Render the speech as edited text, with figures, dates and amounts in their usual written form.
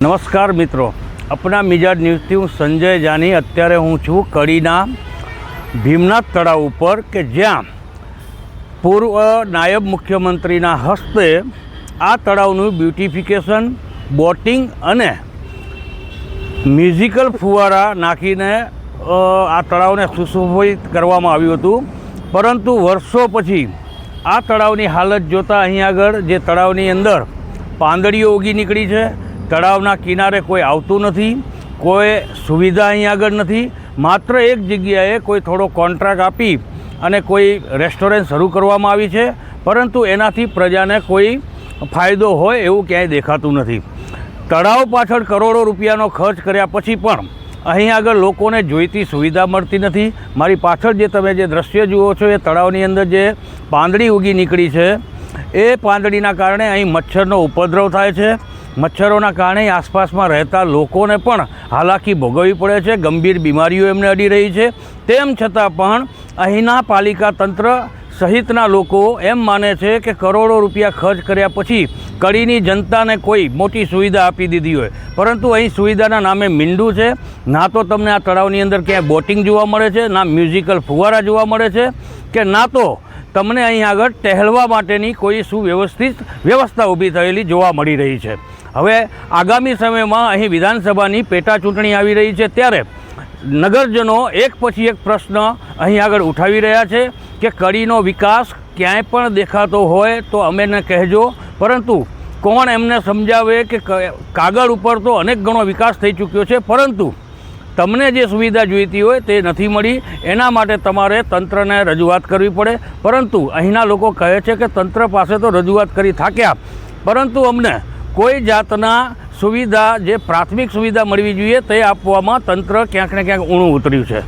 નમસ્કાર મિત્રો, अपना मिजाज न्यूज़ थी हूँ संजय जानी। अत्यारे हूँ छूँ कड़ीना भीमनाथ तळाव पर के ज्यां पूर्व नायब मुख्यमंत्रीना हस्ते आ तळावनुं ब्यूटिफिकेशन, बोटिंग अने म्यूजिकल फुवारा नाखीने आ तळावने सुशोभित करवामां आव्युं हतुं। परंतु वर्षों पछी आ तळावनी हालत जोता अहीं आगळ जे तळावनी अंदर પાંદડીઓ ઉગી નીકળી છે, તળાવના કિનારે કોઈ આવતું નથી, કોઈ સુવિધા અહીં આગળ નથી। માત્ર એક જગ્યાએ કોઈ થોડો કોન્ટ્રાક્ટ આપી અને કોઈ રેસ્ટોરન્ટ શરૂ કરવામાં આવી છે, પરંતુ એનાથી પ્રજાને કોઈ ફાયદો હોય એવું ક્યાંય દેખાતું નથી। તળાવ પાછળ કરોડો રૂપિયાનો ખર્ચ કર્યા પછી પણ અહીં આગળ લોકોને જોઈતી સુવિધા મળતી નથી। મારી પાછળ જે તમે જે દ્રશ્ય જુઓ છો એ તળાવની અંદર જે પાંદડી ઉગી નીકળી છે એ પાંદડીના કારણે અહીં મચ્છરનો ઉપદ્રવ થાય છે। મચ્છરોના કારણે આસપાસમાં રહેતા લોકોને પણ હાલાકી ભોગવવી પડે છે, ગંભીર બીમારીઓ એમને અડી રહી છે। તેમ છતાં પણ અહીંના પાલિકા તંત્ર સહિતના લોકો એમ માને છે કે કરોડો રૂપિયા ખર્ચ કર્યા પછી કડીની જનતાને કોઈ મોટી સુવિધા આપી દીધી હોય, પરંતુ અહીં સુવિધાના નામે મીંડું છે। ના તો તમને આ તળાવની અંદર ક્યાંય બોટિંગ જોવા મળે છે, ના મ્યુઝિકલ ફુવારા જોવા મળે છે, કે ના તો તમને અહીં આગળ ટહેલવા માટેની કોઈ સુવ્યવસ્થિત વ્યવસ્થા ઊભી થયેલી જોવા મળી રહી છે। હવે આગામી સમયમાં અહીં વિધાનસભાની પેટા ચૂંટણી આવી રહી છે, ત્યારે નગરજનો એક પછી એક પ્રશ્ન અહીં આગળ ઉઠાવી રહ્યા છે કે કડીનો વિકાસ ક્યાંય પણ દેખાતો હોય તો અમેને કહેજો, પરંતુ કોણ એમને સમજાવે કે કાગળ ઉપર તો અનેક ગણો વિકાસ થઈ ચૂક્યો છે, પરંતુ તમને જે સુવિધા જોઈતી હોય તે નથી મળી। એના માટે તમારે તંત્રને રજૂઆત કરવી પડે, પરંતુ અહીંના લોકો કહે છે કે તંત્ર પાસે તો રજૂઆત કરી થાક્યા, પરંતુ અમને કોઈ જાતના સુવિધા જે પ્રાથમિક સુવિધા મળવી જોઈએ તે આપવામાં તંત્ર ક્યાંક ને ક્યાંક ઊણું ઉતર્યું છે।